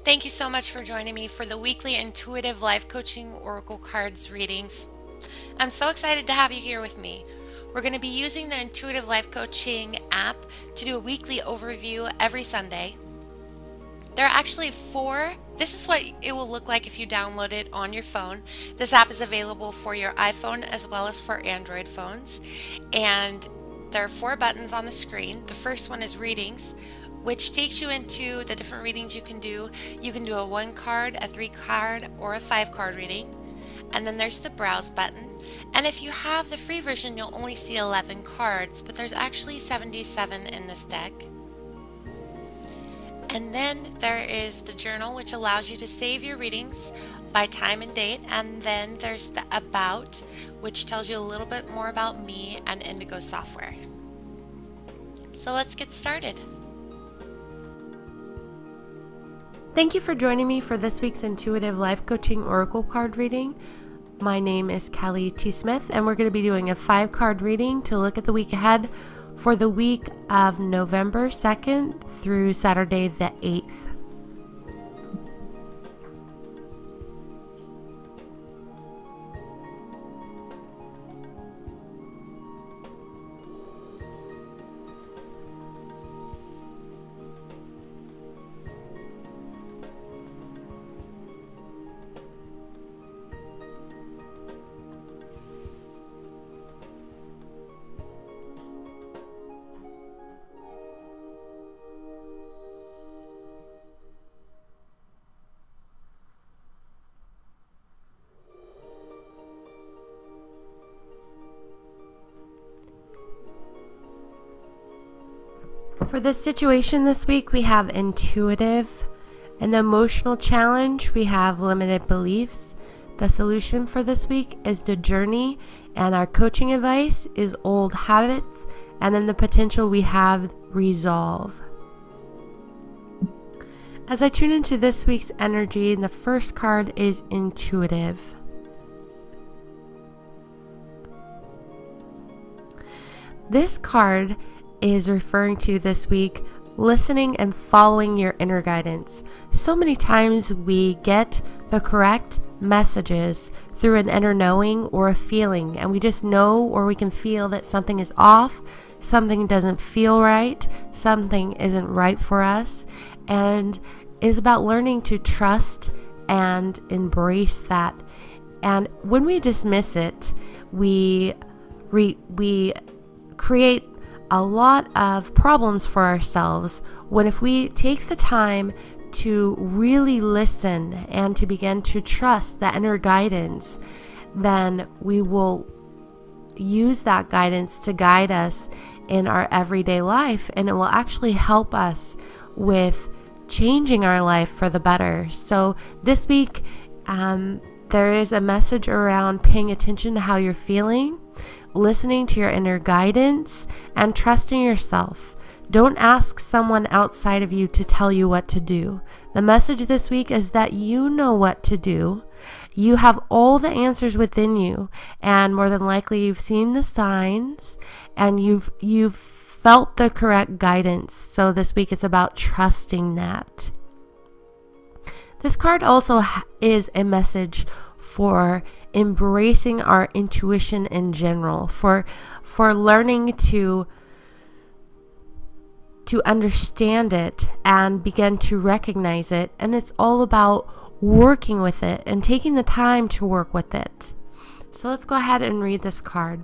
Thank you so much for joining me for the weekly Intuitive Life Coaching Oracle Cards readings. I'm so excited to have you here with me. We're going to be using the Intuitive Life Coaching app to do a weekly overview every Sunday. There are actually this is what it will look like if you download it on your phone. This app is available for your iPhone as well as for Android phones. And there are 4 buttons on the screen. The first one is Readings, which takes you into the different readings you can do. You can do a 1 card, a 3 card, or a 5 card reading. And then there's the Browse button. And if you have the free version, you'll only see 11 cards, but there's actually 77 in this deck. And then there is the Journal, which allows you to save your readings by time and date. And then there's the About, which tells you a little bit more about me and Indigo software. So let's get started. Thank you for joining me for this week's Intuitive Life Coaching Oracle card reading. My name is Kelly T. Smith, and we're going to be doing a 5-card reading to look at the week ahead for the week of November 2nd through Saturday the 8th. For the situation this week, we have intuitive. And the emotional challenge, we have limited beliefs. The solution for this week is the journey, and our coaching advice is old habits. And then the potential, we have resolve. As I tune into this week's energy, the first card is intuitive. This card is referring to this week listening and following your inner guidance. So many times we get the correct messages through an inner knowing or a feeling, and we just know, or we can feel that something is off, something doesn't feel right, something isn't right for us, and it is about learning to trust and embrace that. And when we dismiss it, we create a lot of problems for ourselves, when if we take the time to really listen and to begin to trust that inner guidance, then we will use that guidance to guide us in our everyday life, and it will actually help us with changing our life for the better. So this week, there is a message around paying attention to how you're feeling, listening to your inner guidance, and trusting yourself. Don't ask someone outside of you to tell you what to do. The message this week is that you know what to do. You have all the answers within you, and more than likely you've seen the signs and you've felt the correct guidance. So this week it's about trusting that. This card also is a message for embracing our intuition in general, for learning to understand it and begin to recognize it. And it's all about working with it and taking the time to work with it. So let's go ahead and read this card.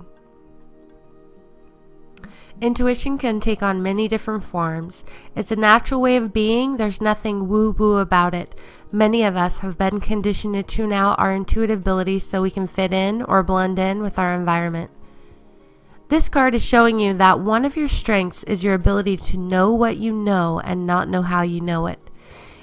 Intuition can take on many different forms. It's a natural way of being. There's nothing woo-woo about it. Many of us have been conditioned to tune out our intuitive abilities so we can fit in or blend in with our environment. This card is showing you that one of your strengths is your ability to know what you know and not know how you know it.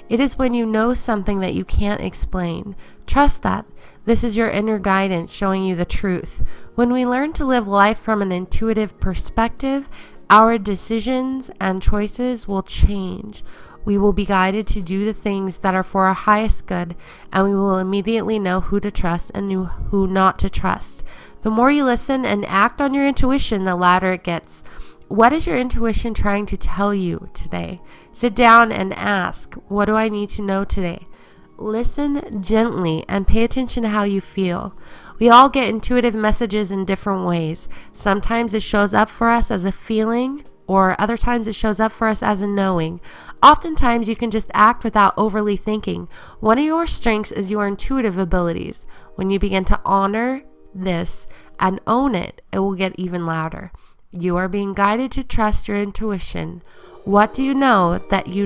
It is when you know something that you can't explain. Trust that. This is your inner guidance showing you the truth. When we learn to live life from an intuitive perspective, our decisions and choices will change. We will be guided to do the things that are for our highest good, and we will immediately know who to trust and who not to trust. The more you listen and act on your intuition, the louder it gets. What is your intuition trying to tell you today? Sit down and ask, what do I need to know today? Listen gently and pay attention to how you feel. We all get intuitive messages in different ways. Sometimes it shows up for us as a feeling, or other times it shows up for us as a knowing. Oftentimes you can just act without overly thinking. One of your strengths is your intuitive abilities. When you begin to honor this and own it, it will get even louder. You are being guided to trust your intuition. What do you know that you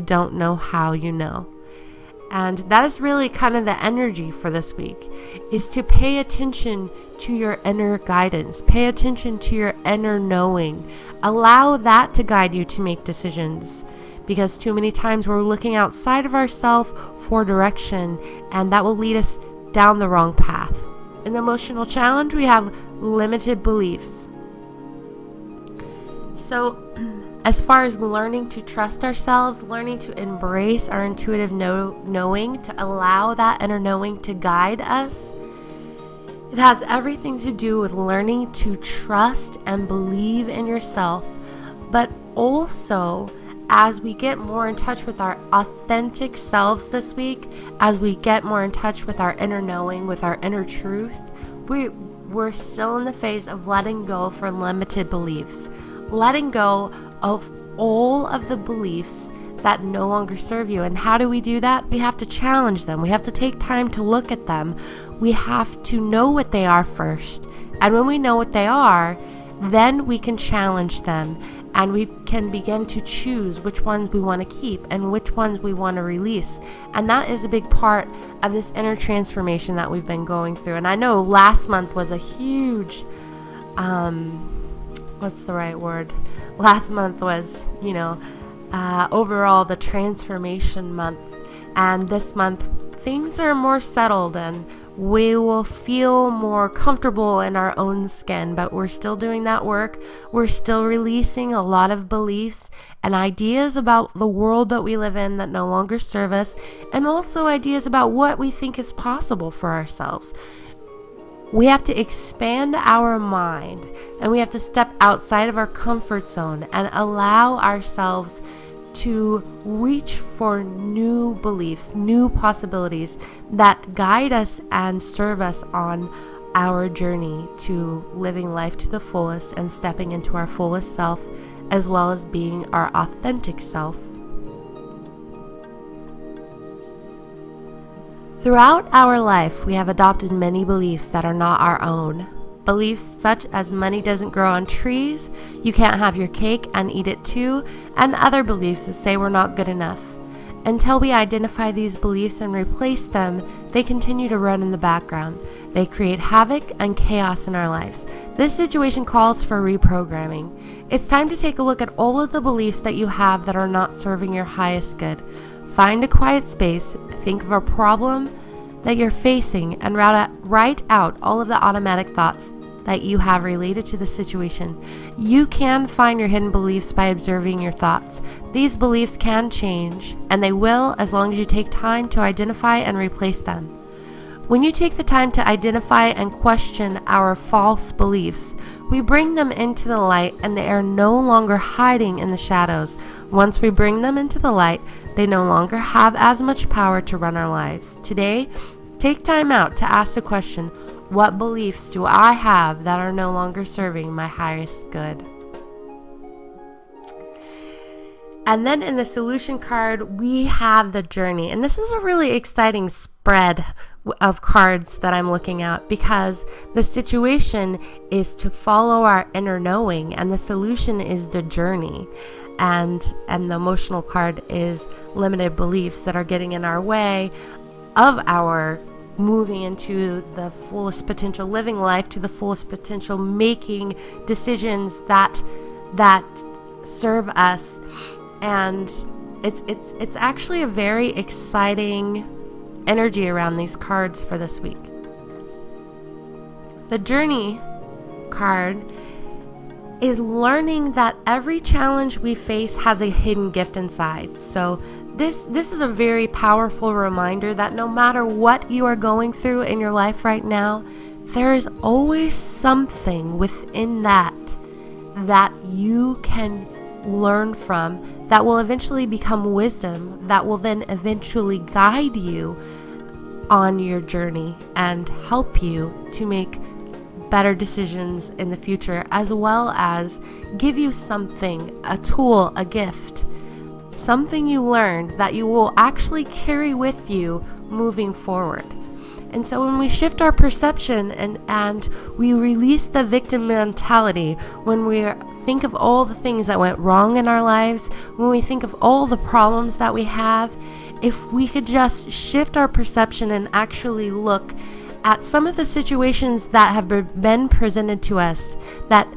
don't know how you know? And that is really kind of the energy for this week, is to pay attention to your inner guidance. Pay attention to your inner knowing. Allow that to guide you to make decisions, because too many times we're looking outside of ourselves for direction, and that will lead us down the wrong path. In the emotional challenge, we have limited beliefs. So as far as learning to trust ourselves, learning to embrace our intuitive knowing, to allow that inner knowing to guide us, it has everything to do with learning to trust and believe in yourself. But also, as we get more in touch with our authentic selves this week, as we get more in touch with our inner knowing, with our inner truth, we're still in the phase of letting go for limited beliefs. Letting go of all of the beliefs that no longer serve you. And how do we do that? We have to challenge them. We have to take time to look at them. We have to know what they are first. And when we know what they are, then we can challenge them, and we can begin to choose which ones we want to keep and which ones we want to release. And that is a big part of this inner transformation that we've been going through. And I know last month was a huge what's the right word? Last month was, overall the transformation month. And this month, things are more settled and we will feel more comfortable in our own skin. But we're still doing that work. We're still releasing a lot of beliefs and ideas about the world that we live in that no longer serve us, and also ideas about what we think is possible for ourselves. We have to expand our mind, and we have to step outside of our comfort zone and allow ourselves to reach for new beliefs, new possibilities that guide us and serve us on our journey to living life to the fullest and stepping into our fullest self, as well as being our authentic self. Throughout our life, we have adopted many beliefs that are not our own. Beliefs such as money doesn't grow on trees, you can't have your cake and eat it too, and other beliefs that say we're not good enough. Until we identify these beliefs and replace them, they continue to run in the background. They create havoc and chaos in our lives. This situation calls for reprogramming. It's time to take a look at all of the beliefs that you have that are not serving your highest good. Find a quiet space, think of a problem that you're facing, and write out all of the automatic thoughts that you have related to the situation. You can find your hidden beliefs by observing your thoughts. These beliefs can change, and they will as long as you take time to identify and replace them. When you take the time to identify and question our false beliefs, we bring them into the light, and they are no longer hiding in the shadows. Once we bring them into the light, they no longer have as much power to run our lives. Today, take time out to ask the question, what beliefs do I have that are no longer serving my highest good? And then in the solution card, we have the journey. And this is a really exciting spread of cards that I'm looking at, because the situation is to follow our inner knowing, and the solution is the journey. And the emotional card is limited beliefs that are getting in our way of our moving into the fullest potential, living life to the fullest potential, making decisions that serve us. And it's actually a very exciting energy around these cards for this week. The journey card is learning that every challenge we face has a hidden gift inside. So this is a very powerful reminder that no matter what you are going through in your life right now, there is always something within that that you can learn from, that will eventually become wisdom, that will then eventually guide you on your journey and help you to make better decisions in the future, as well as give you something, a tool, a gift, something you learned that you will actually carry with you moving forward. And so when we shift our perception and we release the victim mentality, when we think of all the things that went wrong in our lives, when we think of all the problems that we have, if we could just shift our perception and actually look at some of the situations that have been presented to us that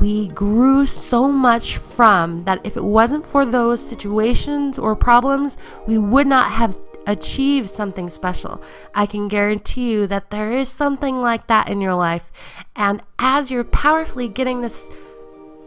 we grew so much from, that if it wasn't for those situations or problems, we would not have achieved something special. I can guarantee you that there is something like that in your life. And as you're powerfully getting this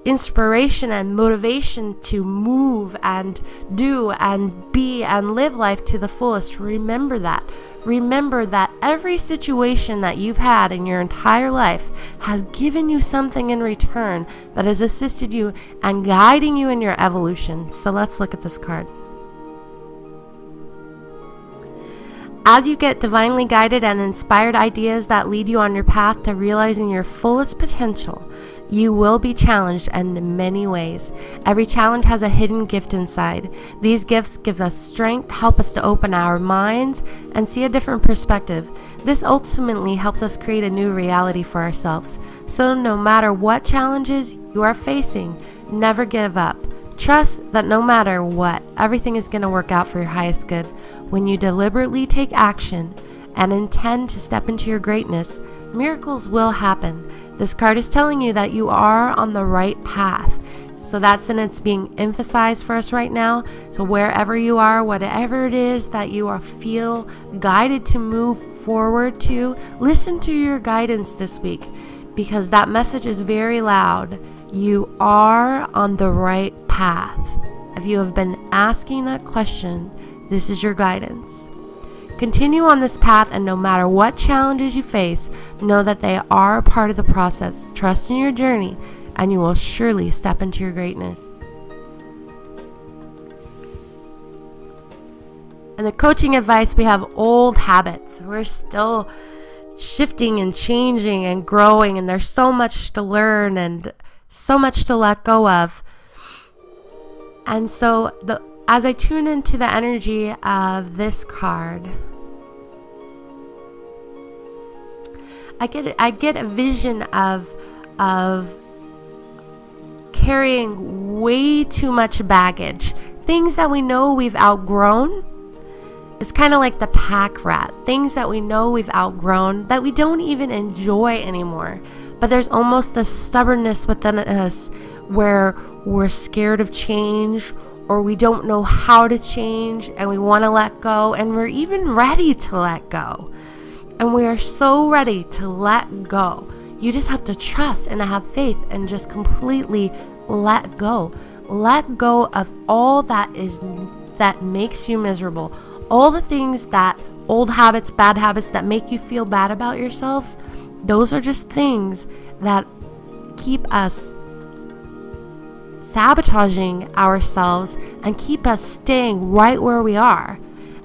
inspiration and motivation to move and do and be and live life to the fullest, remember that. Remember that every situation that you've had in your entire life has given you something in return that has assisted you and guiding you in your evolution. So let's look at this card. As you get divinely guided and inspired ideas that lead you on your path to realizing your fullest potential, you will be challenged in many ways. Every challenge has a hidden gift inside. These gifts give us strength, help us to open our minds and see a different perspective. This ultimately helps us create a new reality for ourselves. So no matter what challenges you are facing, never give up. Trust that no matter what, everything is going to work out for your highest good. When you deliberately take action and intend to step into your greatness, miracles will happen. This card is telling you that you are on the right path. So that's and it's being emphasized for us right now. So wherever you are, whatever it is that you feel guided to move forward to, listen to your guidance this week, because that message is very loud. You are on the right path. If you have been asking that question, this is your guidance. Continue on this path, and no matter what challenges you face, know that they are a part of the process. Trust in your journey, and you will surely step into your greatness. And the coaching advice, we have old habits. We're still shifting and changing and growing, and there's so much to learn and so much to let go of. And so as I tune into the energy of this card, I get a vision of carrying way too much baggage. Things that we know we've outgrown. It's kind of like the pack rat. Things that we know we've outgrown, that we don't even enjoy anymore. But there's almost a stubbornness within us where we're scared of change, or we don't know how to change, and we want to let go, and we're even ready to let go. And we are so ready to let go. You just have to trust and have faith and just completely let go. Let go of all that makes you miserable. All the things that, old habits, bad habits that make you feel bad about yourselves, those are just things that keep us sabotaging ourselves and keep us staying right where we are.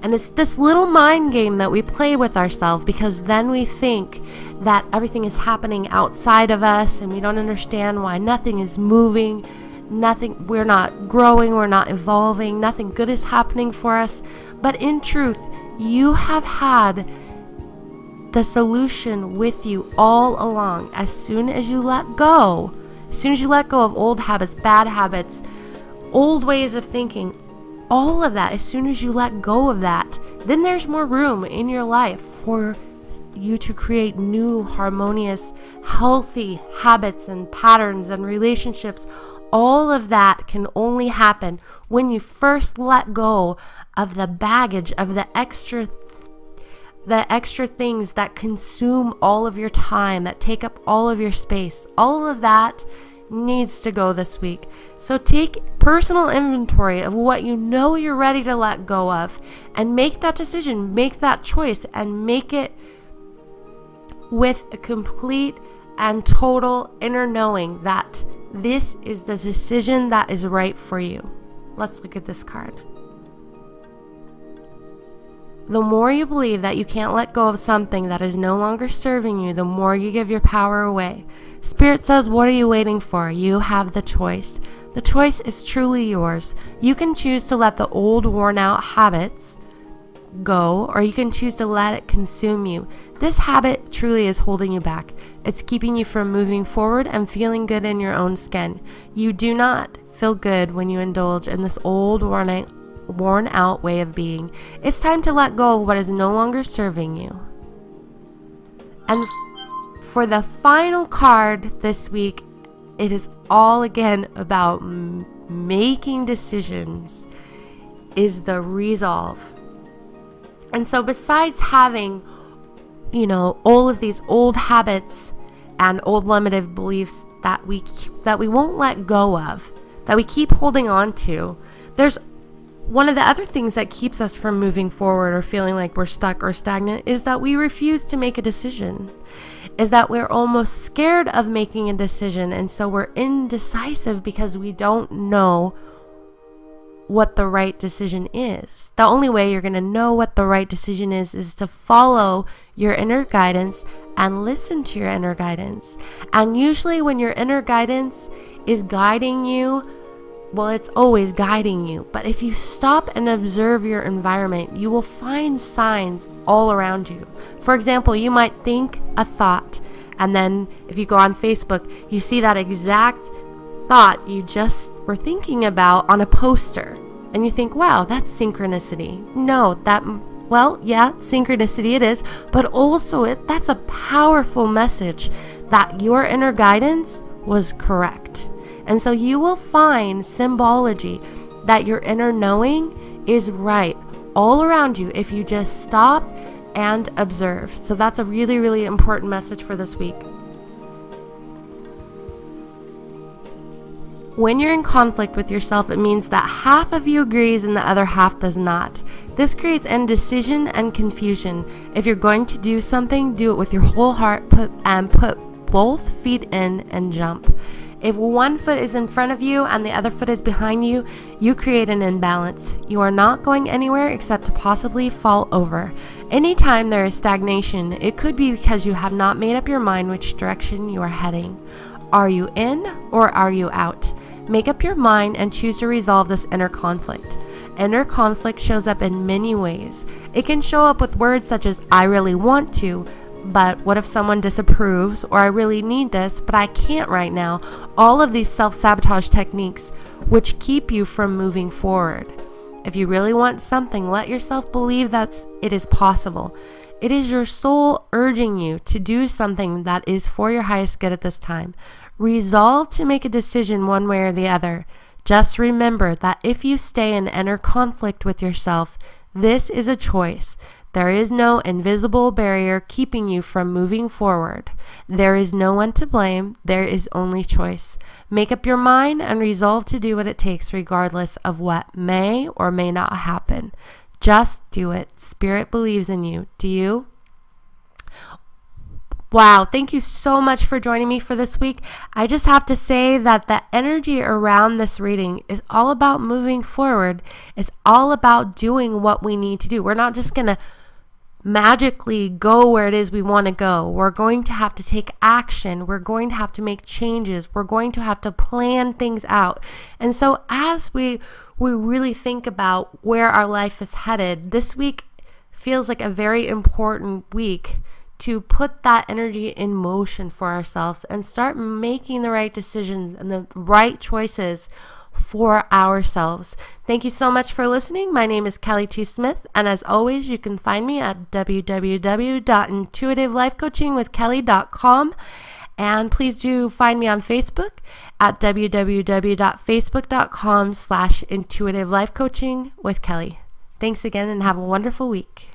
And it's this little mind game that we play with ourselves, because then we think that everything is happening outside of us and we don't understand why nothing is moving, we're not growing, we're not evolving, nothing good is happening for us. But in truth, you have had the solution with you all along. As soon as you let go of old habits, bad habits, old ways of thinking, all of that, as soon as you let go of that, then there's more room in your life for you to create new, harmonious, healthy habits and patterns and relationships. All of that can only happen when you first let go of the baggage, of the extra things that consume all of your time, that take up all of your space. All of that needs to go this week. So take personal inventory of what you know you're ready to let go of, and make that decision, make that choice, and make it with a complete and total inner knowing that This is the decision that is right for you. Let's look at this card. The more you believe that you can't let go of something that is no longer serving you, the more you give your power away. Spirit says, what are you waiting for? You have the choice. The choice is truly yours. You can choose to let the old worn out habits go, or you can choose to let it consume you. This habit truly is holding you back. It's keeping you from moving forward and feeling good in your own skin. You do not feel good when you indulge in this old worn out way of being. It's time to let go of what is no longer serving you. And for the final card this week, it is all again about making decisions, is the resolve. And so besides having, all of these old habits and old limited beliefs that we won't let go of, that we keep holding on to, there's one of the other things that keeps us from moving forward or feeling like we're stuck or stagnant is that we refuse to make a decision, is that we're almost scared of making a decision. And so we're indecisive because we don't know what the right decision is. The only way you're going to know what the right decision is to follow your inner guidance and listen to your inner guidance. And usually when your inner guidance is guiding you, well, it's always guiding you. But if you stop and observe your environment, you will find signs all around you. For example, you might think a thought, and then if you go on Facebook, you see that exact thought you just were thinking about on a poster. And you think, wow, that's synchronicity. No, yeah, synchronicity it is. But also, that's a powerful message that your inner guidance was correct. And so you will find symbology that your inner knowing is right all around you if you just stop and observe. So that's a really, really important message for this week. When you're in conflict with yourself, it means that half of you agrees and the other half does not. This creates indecision and confusion. If you're going to do something, do it with your whole heart, put both feet in and jump. If one foot is in front of you and the other foot is behind you, you create an imbalance. You are not going anywhere except to possibly fall over. Anytime there is stagnation, it could be because you have not made up your mind which direction you are heading. Are you in or are you out? Make up your mind and choose to resolve this inner conflict. Inner conflict shows up in many ways. It can show up with words such as, I really want to, but what if someone disapproves? Or I really need this, but I can't right now. All of these self-sabotage techniques which keep you from moving forward. If you really want something, let yourself believe that it is possible. It is your soul urging you to do something that is for your highest good at this time. Resolve to make a decision one way or the other. Just remember that if you stay in inner conflict with yourself, this is a choice. There is no invisible barrier keeping you from moving forward. There is no one to blame. There is only choice. Make up your mind and resolve to do what it takes regardless of what may or may not happen. Just do it. Spirit believes in you. Do you? Wow, thank you so much for joining me for this week. I just have to say that the energy around this reading is all about moving forward. It's all about doing what we need to do. We're not just going to magically go where it is we want to go. We're going to have to take action. We're going to have to make changes. We're going to have to plan things out. And so as we really think about where our life is headed, this week feels like a very important week to put that energy in motion for ourselves and start making the right decisions and the right choices for ourselves. Thank you so much for listening. My name is Kelly T. Smith, and as always, you can find me at www.intuitivelifecoachingwithkelly.com. And please do find me on Facebook at www.facebook.com/intuitivelifecoachingwithkelly. Thanks again and have a wonderful week.